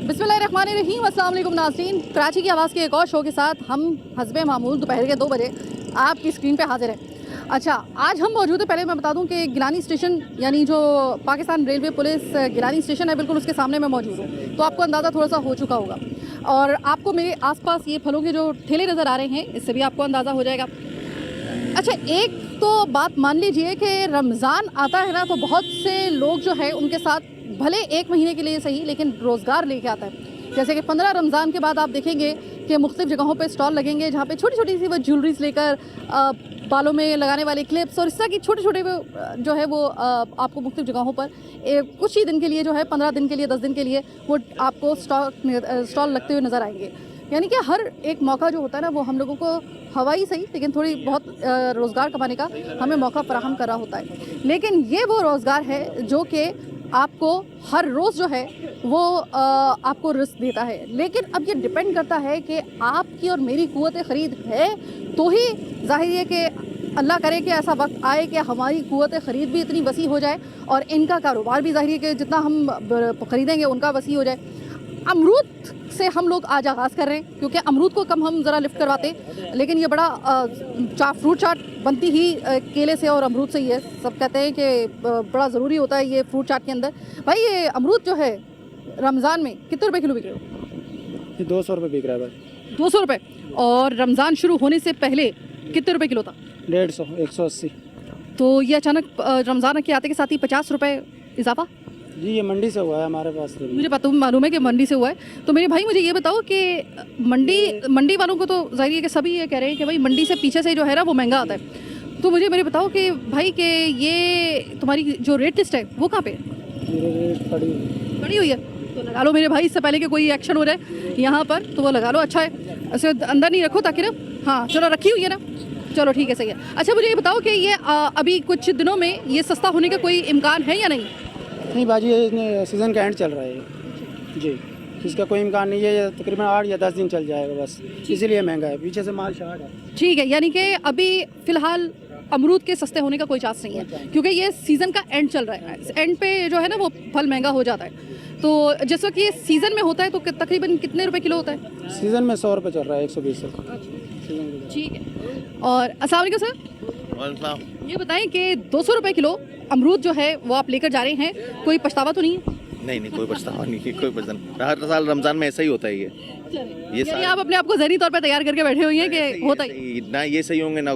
बिस्मिल्लाहिर्रहमानिर्रहीम, अस्सलाम वालेकुम नाज़रीन। कराची की आवाज़ के एक और शो के साथ हम हस्बे मामूल दोपहर के 2 बजे आपकी स्क्रीन पे हाजिर हैं। अच्छा, आज हम मौजूद हैं, पहले मैं बता दूं कि गिलानी स्टेशन यानी जो Pakistan railway police Gilani station है, बिल्कुल उसके सामने मैं मौजूद हूँ। तो आपको अंदाज़ा थोड़ा सा हो चुका होगा और आपको मेरे आसपास ये फलों के जो ठेले नज़र आ रहे हैं, इससे भी आपको अंदाज़ा हो जाएगा। अच्छा, एक तो बात मान लीजिए कि रमज़ान आता है ना, तो बहुत से लोग जो है उनके साथ भले 1 महीने के लिए सही लेकिन रोज़गार लेके आता है। जैसे कि 15 रमज़ान के बाद आप देखेंगे कि मुख्तलिफ़ जगहों पे स्टॉल लगेंगे जहाँ पे छोटी छोटी सी वो ज्वेलरीज लेकर बालों में लगाने वाले क्लिप्स और इस तरह की छोटे छोटे जो है वो आपको मुख्तलिफ़ जगहों पर कुछ ही दिन के लिए जो है 15 दिन के लिए 10 दिन के लिए वो आपको स्टॉल लगते हुए नज़र आएंगे। यानी कि हर एक मौका जो होता है ना, वो हम लोगों को हवाई सही लेकिन थोड़ी बहुत रोज़गार कमाने का हमें मौका फराहम कर रहा होता है। लेकिन ये वो रोज़गार है जो कि आपको हर रोज़ जो है वो आपको रिस्क देता है। लेकिन अब ये डिपेंड करता है कि आपकी और मेरी कुव्वत ख़रीद है तो ही ज़ाहिर है कि अल्लाह करे कि ऐसा वक्त आए कि हमारी कुव्वत ख़रीद भी इतनी वसी हो जाए और इनका कारोबार भी ज़ाहिर है कि जितना हम ख़रीदेंगे उनका वसी हो जाए। अमरूद से हम लोग आज आगाज़ कर रहे हैं क्योंकि अमरूद को कम हम ज़रा लिफ्ट करवाते, लेकिन ये बड़ा फ्रूट चाट बनती ही केले से और अमरूद से ही है। सब कहते हैं कि बड़ा ज़रूरी होता है ये फ्रूट चाट के अंदर। भाई, ये अमरूद जो है रमज़ान में कितने रुपए किलो बिक रहे हो? 200 रुपये बिक रहा है भाई। 200 रुपये। और रमज़ान शुरू होने से पहले कितने रुपए किलो था? 150, 180। तो ये अचानक रमज़ान के आते के साथ ही 50 रुपये इजाफा? जी, ये मंडी से हुआ है हमारे पास से। मुझे पता मालूम है कि मंडी से हुआ है। तो मेरे भाई मुझे ये बताओ कि मंडी वालों को तो जाहिर है कि सभी ये कह रहे हैं कि भाई मंडी से पीछे से जो है ना वो महंगा आता है। तो मुझे मेरे बताओ कि भाई कि ये तुम्हारी जो रेट लिस्ट है वो कहाँ पे है? रेट पड़ी हुई है तो लगा लो मेरे भाई, इससे पहले कि कोई एक्शन हो जाए यहाँ पर तो वो लगा लो। अच्छा है, ऐसे अंदर नहीं रखो ताकि ना, हाँ चलो रखी हुई है ना, चलो ठीक है, सही है। अच्छा, मुझे ये बताओ कि ये अभी कुछ दिनों में ये सस्ता होने का कोई इम्कान है या नहीं? नहीं बाजी, ये सीज़न का एंड चल रहा है जी, इसका कोई इम्कान नहीं है। ये तकरीबन 8 या 10 दिन चल जाएगा बस, इसीलिए महंगा है। पीछे से माल शार्ट है। ठीक है, यानी कि अभी फ़िलहाल अमरूद के सस्ते होने का कोई चांस नहीं है क्योंकि ये सीज़न का एंड चल रहा है। एंड पे जो है ना वो फल महंगा हो जाता है। तो जिस वक्त ये सीज़न में होता है तो तकरीबन कितने रुपए किलो होता है? सीज़न में 100 रुपये चल रहा है, 120 रुपये। ठीक है। और अस्सलाम वालेकुम सर, ये बताएं कि 200 रुपये किलो अमरूद जो है वो आप लेकर जा रहे हैं, कोई पछतावा तो नहीं है? नहीं, कोई पछतावा नहीं है, कोई पछतावा। हर साल रमज़ान में ऐसा ही होता है ये यानी आप अपने आप को ज़हनी तौर पे तैयार करके बैठे हुए हैं कि होता ही ना, ये सही होंगे ना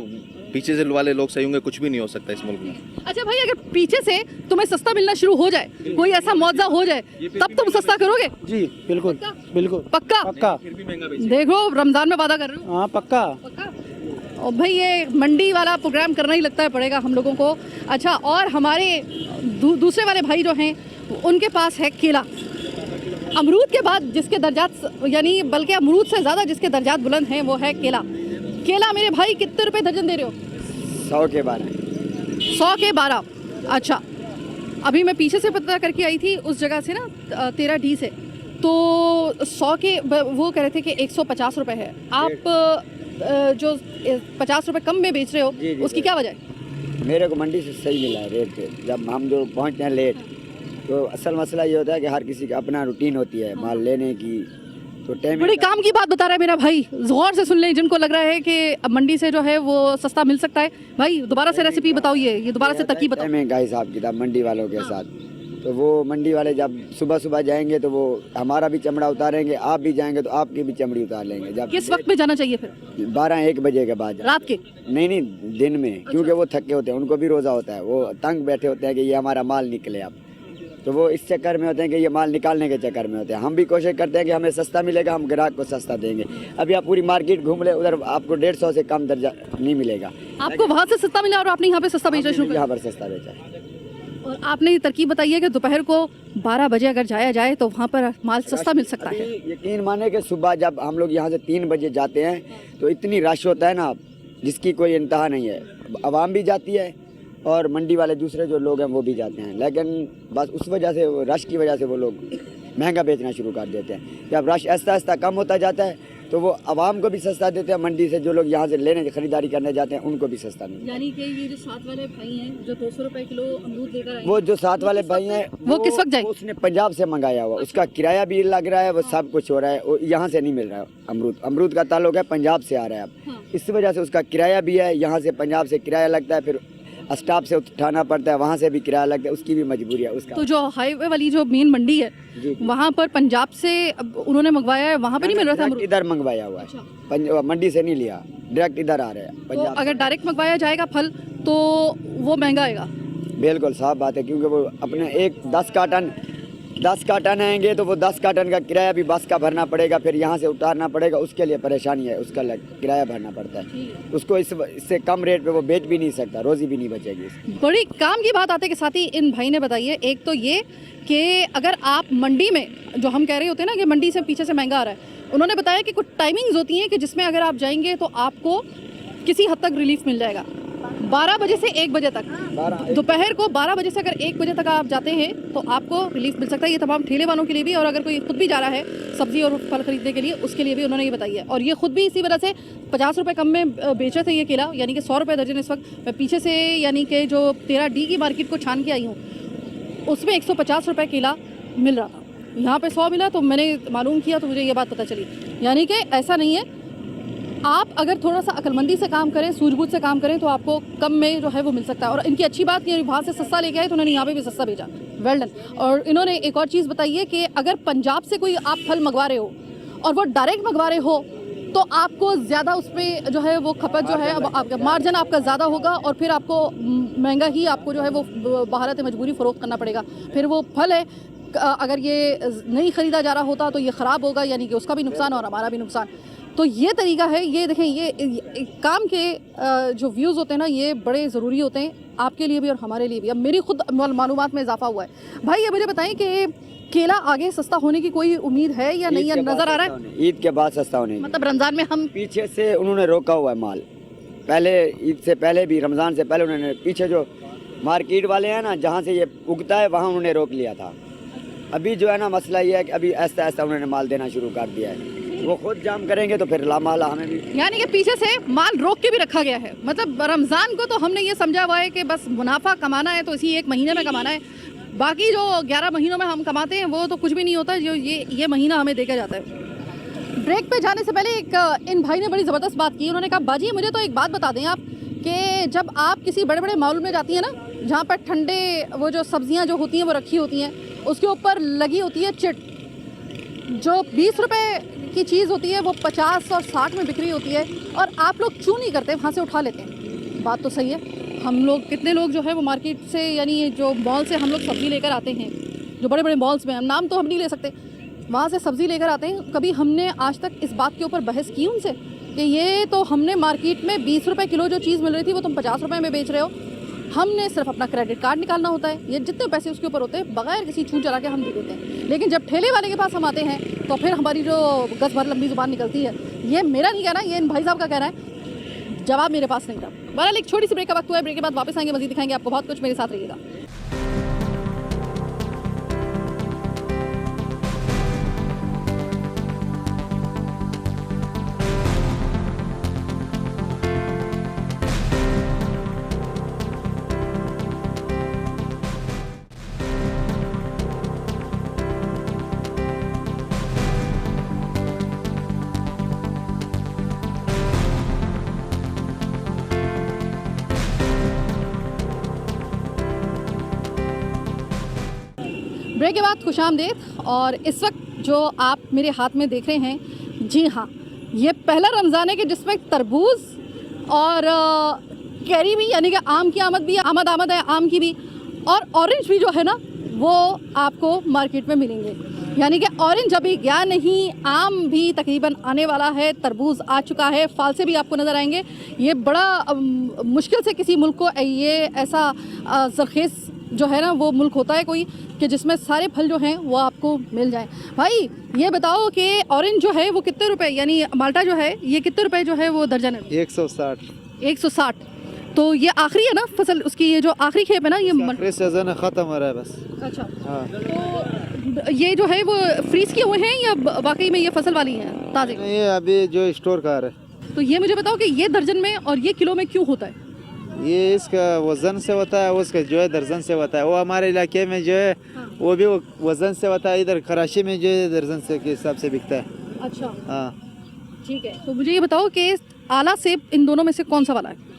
पीछे से वाले लोग सही होंगे, कुछ भी नहीं हो सकता इस मुल्क में। अच्छा भाई, अगर पीछे से तुम्हें सस्ता मिलना शुरू हो जाए, कोई ऐसा मौजा हो जाए, तब तुम सस्ता करोगे? जी बिल्कुल, बिल्कुल पक्का। देखो रमज़ान में वादा कर रहे हो। हाँ पक्का। और भाई ये मंडी वाला प्रोग्राम करना ही लगता है पड़ेगा हम लोगों को। अच्छा, और हमारे दूसरे वाले भाई जो हैं उनके पास है केला। अमरूद के बाद जिसके दर्जात, यानी बल्कि अमरूद से ज़्यादा जिसके दर्जात बुलंद हैं वो है केला। केला मेरे भाई कितने रुपए दर्जन दे रहे हो? 100 के 12। 100 के 12। अच्छा, अभी मैं पीछे से पता करके आई थी उस जगह से ना 13D से, तो 100 के वो कह रहे थे कि 150 रुपये है। आप जो 50 रुपये कम में बेच रहे हो जी, उसकी क्या वजह है? मेरे को मंडी से सही मिला है रेट पे। जब हम जो पहुँचते हैं लेट, तो असल मसला ये होता है कि हर किसी का अपना रूटीन होती है माल लेने की, तो टाइम। बड़ी काम की बात बता रहा है मेरा भाई, गौर से सुन लें। जिनको लग रहा है कि मंडी से जो है वो सस्ता मिल सकता है, भाई दोबारा से रेसिपी बताओ, ये दोबारा से तरकीब बताओ। महंगा हिसाब किताब मंडी वालों के साथ, तो वो मंडी वाले जब सुबह सुबह जाएंगे तो वो हमारा भी चमड़ा उतारेंगे, आप भी जाएंगे तो आपकी भी चमड़ी उतार लेंगे। जब किस वक्त में जाना चाहिए फिर? 12-1 बजे के बाद। रात के? नहीं, दिन में। क्योंकि वो थके होते हैं, उनको भी रोज़ा होता है, वो तंग बैठे होते हैं कि ये हमारा माल निकले अब, तो वो इस चक्कर में होते हैं कि ये माल निकालने के चक्कर में होते हैं। हम भी कोशिश करते हैं कि हमें सस्ता मिलेगा, हम ग्राहक को सस्ता देंगे। अभी आप पूरी मार्केट घूम ले, उधर आपको 150 से कम दर्जा नहीं मिलेगा। आपको वहाँ से सस्ता मिला और आपने यहाँ पे सस्ता बेचना शुरू किया? यहाँ पर सस्ता बेचा है। और आपने ये तरकीब बताई है कि दोपहर को 12 बजे अगर जाया जाए तो वहाँ पर माल सस्ता मिल सकता है। यकीन माने कि सुबह जब हम लोग यहाँ से 3 बजे जाते हैं तो इतनी रश होता है ना, जिसकी कोई इंतहा नहीं है। आवाम भी जाती है और मंडी वाले दूसरे जो लोग हैं वो भी जाते हैं, लेकिन बस उस वजह से, रश की वजह से वो लोग महंगा बेचना शुरू कर देते हैं। जब रश आहिस्ता आहिस्ता कम होता जाता है तो वो आवाम को भी सस्ता देते हैं, मंडी से जो लोग यहाँ से लेने खरीदारी करने जाते हैं उनको भी सस्ता मिलता है। यानी कि ये जो साथ वाले भाई हैं जो 200 रुपए किलो अमरूद लेकर आए, वो जो साथ वाले भाई हैं वो किस वक्त जाएंगे? उसने पंजाब से मंगाया हुआ, उसका किराया भी लग रहा है, वो सब कुछ हो रहा है, वो यहाँ से नहीं मिल रहा है। अमरूद का ताल्लुक है पंजाब से आ रहा है अब, हाँ। इस वजह से उसका किराया भी है, यहाँ से पंजाब से किराया लगता है, फिर स्टाफ से उठाना पड़ता है, वहाँ से भी किराया लगता है, उसकी भी मजबूरी है उसका। तो जो हाईवे वाली जो मेन मंडी है जी। वहाँ पर पंजाब से उन्होंने मंगवाया है, वहाँ पे नहीं मिल रहा था डायरेक्ट अमरूद? इधर मंगवाया हुआ है, मंडी से नहीं लिया, डायरेक्ट इधर आ रहे हैं तो पंजाब। अगर डायरेक्ट मंगवाया जाएगा फल तो वो महंगा आएगा। बिल्कुल साफ बात है, क्योंकि वो अपने एक 10 कार्टन आएंगे तो वो 10 कार्टन का किराया भी बस का भरना पड़ेगा, फिर यहाँ से उतारना पड़ेगा, उसके लिए परेशानी है, उसका किराया भरना पड़ता है। उसको इससे कम रेट पे वो बेच भी नहीं सकता, रोजी भी नहीं बचेगी इसकी। बड़ी काम की बात आते के साथ ही इन भाई ने बताई है, एक तो ये कि अगर आप मंडी में जो हम कह रहे होते हैं ना कि मंडी से पीछे से महंगा आ रहा है, उन्होंने बताया कि कुछ टाइमिंग्स होती हैं कि जिसमें अगर आप जाएंगे तो आपको किसी हद तक रिलीफ मिल जाएगा। 12 बजे से 1 बजे तक, दोपहर को 12 बजे से अगर 1 बजे तक आप जाते हैं तो आपको रिलीफ मिल सकता है। ये तमाम ठेले वालों के लिए भी, और अगर कोई खुद भी जा रहा है सब्जी और फल खरीदने के लिए, उसके लिए भी उन्होंने ये बताई है। और ये खुद भी इसी वजह से 50 रुपये कम में बेचे थे ये केला, यानी कि 100 रुपये दर्जन इस वक्त। मैं पीछे से यानी कि जो 13D की मार्केट को छान के आई हूँ, उसमें 150 रुपये केला मिल रहा था, यहाँ पे 100 मिला। तो मैंने मालूम किया तो मुझे ये बात पता चली, यानी कि ऐसा नहीं है, आप अगर थोड़ा सा अक्लमंदी से काम करें, सूझबूझ से काम करें तो आपको कम में जो है वो मिल सकता है। और इनकी अच्छी बात ये, वहाँ से सस्ता लेके आए तो उन्होंने यहाँ पे भी सस्ता भेजा, वेल डन। और इन्होंने एक और चीज़ बताई है कि अगर पंजाब से कोई आप फल मंगवा रहे हो और वो डायरेक्ट मंगवा रहे हो तो आपको ज़्यादा उस पर जो है वो खपत जो है आपका मार्जिन आपका ज़्यादा होगा, और फिर आपको महंगा ही आपको जो है वो बहारत मजबूरी फ़रोख्त करना पड़ेगा। फिर वो फल है, अगर ये नहीं ख़रीदा जा रहा होता तो ये ख़राब होगा, यानी कि उसका भी नुकसान और हमारा भी नुकसान। तो ये तरीका है। ये देखें, ये काम के जो व्यूज़ होते हैं ना, ये बड़े ज़रूरी होते हैं आपके लिए भी और हमारे लिए भी। अब मेरी खुद मालूमात में इजाफा हुआ है। भाई ये मुझे बताएं कि केला आगे सस्ता होने की कोई उम्मीद है या नहीं, या नज़र आ रहा है? ईद के बाद सस्ता होने की, मतलब रमज़ान में हम पीछे से उन्होंने रोका हुआ है माल, पहले ईद से पहले भी, रमज़ान से पहले उन्होंने पीछे जो मार्केट वाले हैं ना, जहाँ से ये उगता है वहाँ उन्होंने रोक लिया था। अभी जो है ना मसला ये है कि अभी ऐसा ऐसा उन्होंने माल देना शुरू कर दिया है, वो खुद जाम करेंगे तो फिर माल हमें भी, यानी कि पीछे से माल रोक के भी रखा गया है। मतलब रमज़ान को तो हमने ये समझा हुआ है कि बस मुनाफा कमाना है तो इसी 1 महीने में कमाना है, बाकी जो 11 महीनों में हम कमाते हैं वो तो कुछ भी नहीं होता, जो ये महीना हमें देखा जाता है। ब्रेक पे जाने से पहले एक इन भाई ने बड़ी ज़बरदस्त बात की। उन्होंने कहा, बाजी मुझे तो एक बात बता दें आप कि जब आप किसी बड़े बड़े मॉल में जाती हैं ना, जहाँ पर ठंडे वो जो सब्जियाँ जो होती हैं वो रखी होती हैं, उसके ऊपर लगी होती है चिट, जो 20 रुपए की चीज़ होती है वो 50 और 60 में बिक्री होती है, और आप लोग क्यों नहीं करते, वहाँ से उठा लेते हैं। बात तो सही है। हम लोग कितने लोग जो है वो मार्केट से, यानी ये जो मॉल से हम लोग सब्ज़ी लेकर आते हैं, जो बड़े बड़े मॉल्स में, हम नाम तो हम नहीं ले सकते, वहाँ से सब्ज़ी लेकर आते हैं। कभी हमने आज तक इस बात के ऊपर बहस की उनसे कि ये तो हमने मार्केट में 20 रुपये किलो जो चीज़ मिल रही थी वो तुम 50 रुपये में बेच रहे हो। हमने सिर्फ अपना क्रेडिट कार्ड निकालना होता है, ये जितने पैसे उसके ऊपर होते हैं बगैर किसी छूट चला के हम दे देते हैं। लेकिन जब ठेले वाले के पास हम आते हैं तो फिर हमारी जो गज भर लंबी जुबान निकलती है। ये मेरा नहीं कहना, ये इन भाई साहब का कहना है, जवाब मेरे पास नहीं था। बहरहाल एक छोटी सी ब्रेक का वक्त हुआ है, ब्रेक के बाद वापस आएंगे, मजीद दिखाएंगे आपको बहुत कुछ, मेरे साथ रहिएगा। ब्रेक के बाद खुशामदीद। और इस वक्त जो आप मेरे हाथ में देख रहे हैं, जी हाँ, ये पहला रमज़ान है कि जिसमें तरबूज और कैरी भी, यानी कि आम की आमद भी, आमद है आम की भी, और ऑरेंज भी जो है ना वो आपको मार्केट में मिलेंगे। यानी कि ऑरेंज अभी गया नहीं, आम भी तकरीबन आने वाला है, तरबूज आ चुका है, फालसे भी आपको नज़र आएंगे। ये बड़ा मुश्किल से किसी मुल्क को ये ऐसा ज़रखेज़ जो है ना वो मुल्क होता है कोई कि जिसमें सारे फल जो हैं वो आपको मिल जाएं। भाई ये बताओ कि ऑरेंज जो है वो कितने रुपए, यानी माल्टा जो है ये कितने रुपए जो है वो दर्जन है? 160। तो ये आखिरी है ना फसल उसकी, ये जो आखिरी खेप है ना, ये सीजन खत्म हो रहा है बस। अच्छा हाँ। तो ये जो है वो फ्रीज किए हुए हैं या वाकई में ये फसल वाली हैं ताज़े? ये अभी जो स्टोर कार है, तो ये मुझे बताओ कि ये दर्जन में और ये किलो में क्यों होता है? ये इसका वजन से होता है, उसका जो है दर्जन से होता है। वो हमारे इलाके में जो है वो भी वजन से होता है, इधर कराची में जो है दर्जन से के हिसाब से बिकता है। अच्छा, हाँ, ठीक है। तो मुझे ये बताओ कि आला सेब इन दोनों में से कौन सा वाला है?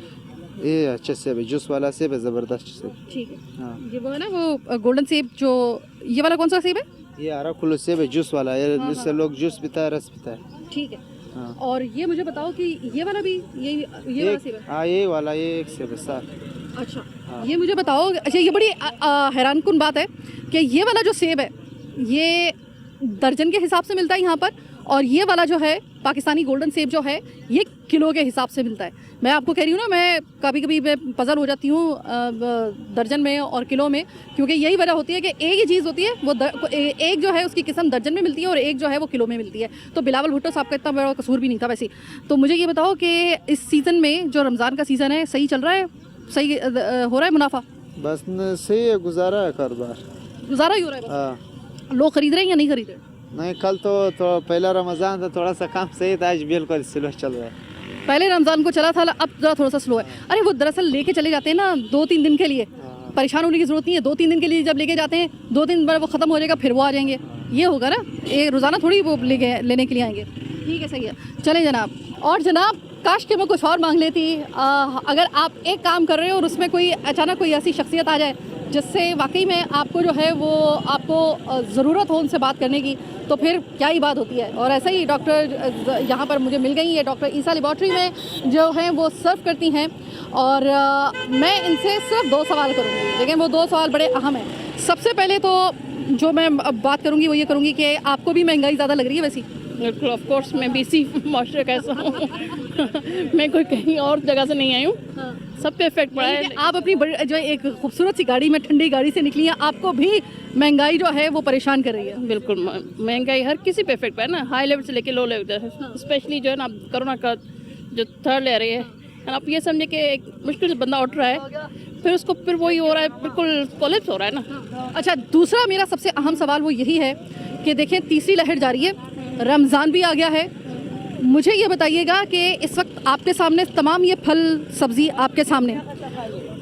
ये अच्छे सेब है, जूस वाला सेब है, ज़बरदस्त सेब। ठीक है। हाँ, ये वो है ना वो गोल्डन सेब, जो ये वाला कौन सा सेब है? ये आरा खुल्लू सेब है, जूस वाला। ये जिससे लोग जूस पीता है, रस पीता है। ठीक है। हाँ, और ये मुझे बताओ कि ये वाला भी ये वाला सेब है? हाँ, ये वाला ये एक सेब है साफ। अच्छा, हाँ। ये मुझे बताओ। अच्छा, ये बड़ी हैरानकुन बात है कि ये वाला जो सेब है ये दर्जन के हिसाब से मिलता है यहाँ पर, और ये वाला जो है पाकिस्तानी गोल्डन सेब जो है ये किलो के हिसाब से मिलता है। मैं आपको कह रही हूँ ना, मैं कभी कभी पजल हो जाती हूँ दर्जन में और किलो में, क्योंकि यही वजह होती है कि एक ही चीज़ होती है वो एक जो है उसकी किस्म दर्जन में मिलती है और एक जो है वो किलो में मिलती है। तो बिलावल भुट्टो साहब का इतना बड़ा कसूर भी नहीं था वैसे। तो मुझे ये बताओ कि इस सीज़न में जो रमज़ान का सीज़न है सही चल रहा है, सही हो रहा है मुनाफा? बस सही है, गुजारा है कारोबार। गुजारा ही हो रहा है बस? हाँ, लोग खरीद रहे हैं या नहीं खरीद रहे? नहीं, कल तो पहला रमज़ान था, थोड़ा सा काम सही था, आज बिल्कुल स्लो चल रहा है। पहले रमज़ान को चला था, अब जरा थोड़ा सा स्लो है। अरे वो दरअसल लेके चले जाते हैं ना 2-3 दिन के लिए, परेशान होने की ज़रूरत नहीं है। 2-3 दिन के लिए जब लेके जाते हैं, 2 दिन बाद वो ख़त्म हो जाएगा, फिर वो आ जाएंगे। ये होगा ना, ये रोज़ाना थोड़ी वो लेने के लिए आएंगे। ठीक है, सही है। चलें जनाब। और जनाब, काश कि मैं कुछ और मांग लेती। अगर आप एक काम कर रहे हो और उसमें कोई अचानक कोई ऐसी शख्सियत आ जाए जिससे वाकई में आपको जो है वो आपको ज़रूरत हो उनसे बात करने की, तो फिर क्या ही बात होती है। और ऐसा ही डॉक्टर यहाँ पर मुझे मिल गई है, डॉक्टर ईसा लेबॉर्ट्री में जो हैं वो सर्व करती हैं, और मैं इनसे सिर्फ 2 सवाल करूँगी, लेकिन वो 2 सवाल बड़े अहम हैं। सबसे पहले तो जो मैं अब बात करूँगी वो ये करूँगी कि आपको भी महंगाई ज़्यादा लग रही है वैसी? बिल्कुल, ऑफ कोर्स मैं बीसी मास्टर कैसा हूँ मैं कोई कहीं और जगह से नहीं आई हूँ। सब पे इफेक्ट पड़ा है। आप अपनी जो एक खूबसूरत सी गाड़ी में, ठंडी गाड़ी से निकली हैं, आपको भी महंगाई जो है वो परेशान कर रही है? बिल्कुल, महंगाई हर किसी पे इफेक्ट पड़ा है ना, हाई लेवल से लेके लो लेवल तक। स्पेशली जो है ना कोरोना का जो 3rd लेयर है, आप ये समझे कि एक मुश्किल से बंदा उठ रहा है, फिर वही हो रहा है, बिल्कुल कोलैप्स हो रहा है ना। अच्छा, दूसरा मेरा सबसे अहम सवाल वो यही है कि देखें, तीसरी लहर जारी है, रमज़ान भी आ गया है। मुझे ये बताइएगा कि इस वक्त आपके सामने तमाम ये फल सब्ज़ी आपके सामने,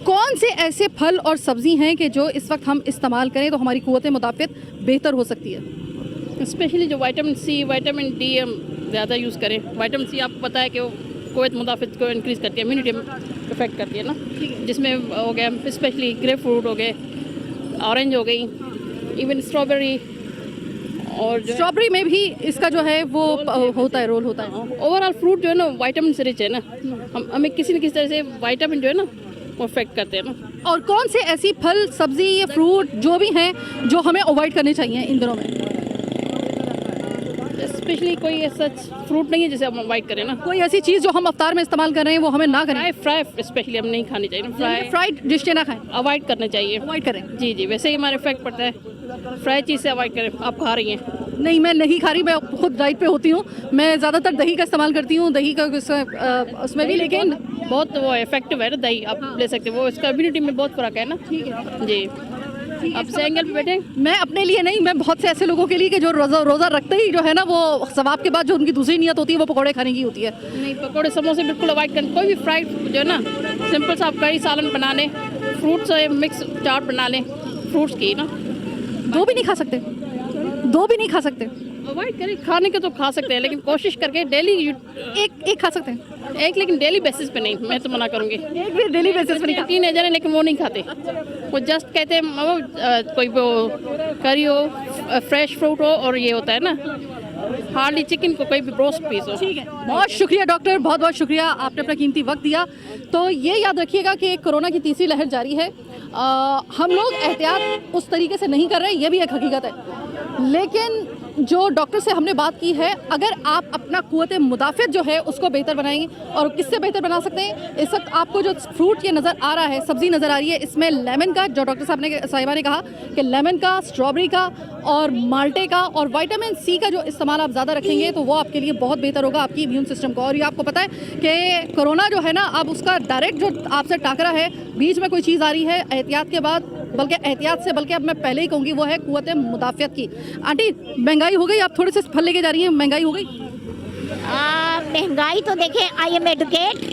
कौन से ऐसे फल और सब्ज़ी हैं कि जो इस वक्त हम इस्तेमाल करें तो हमारी क़ुव्वत मुदाफ़त बेहतर हो सकती है? स्पेशली जो विटामिन सी, विटामिन डी हम ज़्यादा यूज़ करें। विटामिन सी आपको पता है कि वो क़ुव्वत मुदाफ़त को इंक्रीज़ करती है, इम्यूनिटी इफेक्ट करती है ना, जिसमें हो गया स्पेशली ग्रेप फ्रूट हो गए, ऑरेंज हो गई, इवन स्ट्रॉबेरी, और स्ट्रॉबेरी में भी इसका जो है वो होता है, रोल होता है। ओवरऑल फ्रूट जो है ना विटामिन से रिच है ना, हमें किसी न किसी तरह से विटामिन जो है ना वो इफेक्ट करते हैं ना। और कौन से ऐसी फल सब्ज़ी या फ्रूट जो भी हैं जो हमें अवॉइड करने चाहिए इन दिनों में? स्पेशली कोई ऐसा फ्रूट नहीं है जिसे हम अवॉइड करें ना। कोई ऐसी चीज़ जो हम अफ्तार में इस्तेमाल कर रहे हैं वो हमें ना करें? फ्राई स्पेशली हम नहीं खानी चाहिए ना, फ्राइड डिशें ना खाएं, अवॉइड करना चाहिए। अवॉइड करें। जी जी, वैसे ही हमारे इफेक्ट पड़ता है। फ्राई चीज़ से अवॉइड करें। आप खा रही हैं? नहीं, मैं नहीं खा रही, मैं खुद डाइट पे होती हूँ। मैं ज़्यादातर दही का इस्तेमाल करती हूँ, दही का उसमें भी, लेकिन बहुत वो इफेक्टिव है ना दही, आप ले सकते हो, वो इसका इम्यूनिटी में बहुत फ़र्क है ना। ठीक है जी। आप से एंगल पे बैठे, मैं अपने लिए नहीं, मैं बहुत से ऐसे लोगों के लिए कि जो रोज़ा रखते ही जो है ना वो सवाब के बाद जो उनकी दूसरी नियत होती है वो पकौड़े खाने की होती है। नहीं, पकौड़े समोसे बिल्कुल अवॉइड करें। कोई भी फ्राइड जो है ना, सिंपल सा आप करी सालन बना लें, फ्रूट से मिक्स चाट बना लें, फ्रूट्स की ना। 2 भी नहीं खा सकते? 2 भी नहीं खा सकते? अवॉइड करें। खाने के तो खा सकते हैं, लेकिन कोशिश करके डेली एक खा सकते हैं? एक, लेकिन डेली बेसिस पे नहीं, मैं तो मना करूँगी। एक भी डेली बेसिस पे नहीं? 3 एजर है लेकिन वो नहीं खाते, वो जस्ट कहते हैं कोई वो करी हो, फ्रेश फ्रूट हो, और ये होता है ना हार्डली चिकन को कोई भी रोस्ट पीस हो। ठीक है, बहुत शुक्रिया डॉक्टर, बहुत बहुत शुक्रिया, आपने अपना कीमती वक्त दिया। तो ये याद रखिएगा कि कोरोना की तीसरी लहर जारी है। हम लोग एहतियात उस तरीके से नहीं कर रहे, ये भी एक हकीकत है, लेकिन जो डॉक्टर से हमने बात की है, अगर आप अपना क़ुव्वत मुदाफ़त जो है उसको बेहतर बनाएंगे, और किससे बेहतर बना सकते हैं? इस वक्त आपको जो फ्रूट ये नज़र आ रहा है, सब्ज़ी नज़र आ रही है, इसमें लेमन का, जो डॉक्टर साहिबा ने कहा कि लेमन का, स्ट्रॉबेरी का और माल्टे का और विटामिन सी का जो इस्तेमाल आप ज़्यादा रखेंगे तो वो आपके लिए बहुत बेहतर होगा, आपकी इम्यून सिस्टम को। और ये आपको पता है कि कोरोना जो है ना, अब उसका डायरेक्ट जो आपसे टाकरा है, बीच में कोई चीज़ आ रही है, एहतियात के बाद बल्कि एहतियात से, बल्कि अब मैं पहले ही कहूँगी वो है कुव्वत मुदाफ़ियत की। आंटी, महंगाई हो गई, आप थोड़े से फल लेके जा रही हैं, महंगाई हो गई? महंगाई तो देखें, आई एम एडुकेट,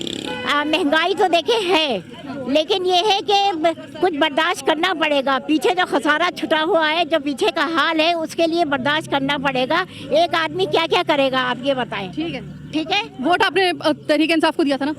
महंगाई तो देखें है, लेकिन ये है कि कुछ बर्दाश्त करना पड़ेगा। पीछे जो खसारा छुटा हुआ है, जो पीछे का हाल है, उसके लिए बर्दाश्त करना पड़ेगा। एक आदमी क्या क्या करेगा आप ये बताएं। ठीक है, ठीक है। वोट आपने तहरीक इंसाफ को दिया था ना?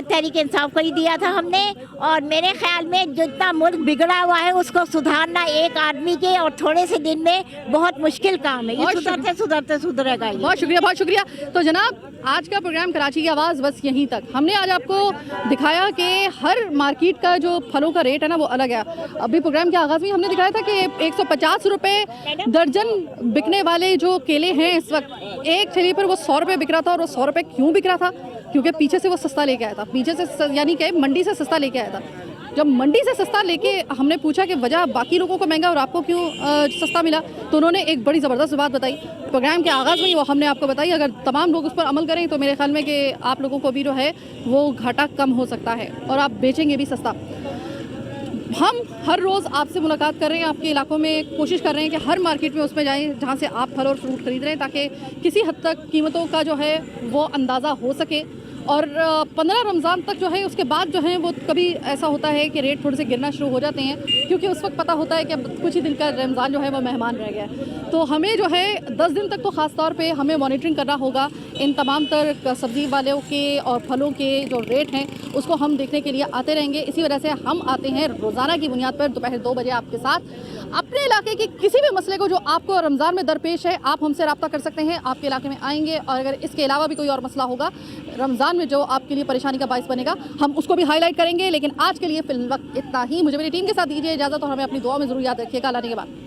तहरीक इंसाफ को ही दिया था हमने, और मेरे ख्याल में जितना मुल्क बिगड़ा हुआ है उसको सुधारना एक आदमी के और थोड़े से दिन में बहुत मुश्किल काम है। ये सुधरते सुधरते सुधरेगा ये। बहुत शुक्रिया, बहुत शुक्रिया। तो जनाब, आज का प्रोग्राम कराची की आवाज़ बस यहीं तक। हमने आज आपको दिखाया कि हर मार्केट का जो फलों का रेट है ना वो अलग है। अभी प्रोग्राम के आगाज़ में हमने दिखाया था कि 150 रुपये दर्जन बिकने वाले जो केले हैं इस वक्त, एक ठेले पर वो 100 रुपये बिक रहा था। और वो 100 रुपये क्यों बिक रहा था? क्योंकि पीछे से वो सस्ता लेके आया था, पीछे से यानी कि मंडी से सस्ता लेके आया था। जब मंडी से सस्ता लेके हमने पूछा कि वजह बाकी लोगों को महंगा और आपको क्यों सस्ता मिला, तो उन्होंने एक बड़ी ज़बरदस्त बात बताई। प्रोग्राम के आगाज़ में ही वो हमने आपको बताई। अगर तमाम लोग उस पर अमल करें तो मेरे ख्याल में कि आप लोगों को भी जो है वो घाटा कम हो सकता है और आप बेचेंगे भी सस्ता। हम हर रोज़ आपसे मुलाकात कर रहे हैं, आपके इलाकों में कोशिश कर रहे हैं कि हर मार्केट में उसमें जाएं जहां से आप फल और फ्रूट खरीद रहे हैं, ताकि किसी हद तक कीमतों का जो है वो अंदाज़ा हो सके। और 15 रमज़ान तक जो है उसके बाद जो है वो कभी ऐसा होता है कि रेट थोड़े से गिरना शुरू हो जाते हैं, क्योंकि उस वक्त पता होता है कि अब कुछ ही दिन का रमज़ान जो है वो मेहमान रह गया है। तो हमें जो है 10 दिन तक तो ख़ास तौर पे हमें मॉनिटरिंग करना होगा इन तमाम तर सब्ज़ी वालों के और फलों के जो रेट हैं उसको हम देखने के लिए आते रहेंगे। इसी वजह से हम आते हैं रोज़ाना की बुनियाद पर दोपहर 2 बजे आपके साथ। अपने इलाके के किसी भी मसले को जो आपको रमज़ान में दरपेश है, आप हमसे रब्ता कर सकते हैं, आपके इलाके में आएंगे। और अगर इसके अलावा भी कोई और मसला होगा रमज़ान में जो आपके लिए परेशानी का बाइस बनेगा, हम उसको भी हाईलाइट करेंगे। लेकिन आज के लिए फिल वक्त इतना ही। मुझे मेरी टीम के साथ दीजिए इजाज़त और हमें अपनी दुआ में ज़रूर याद रखिएगा। अल्लाह के बाद।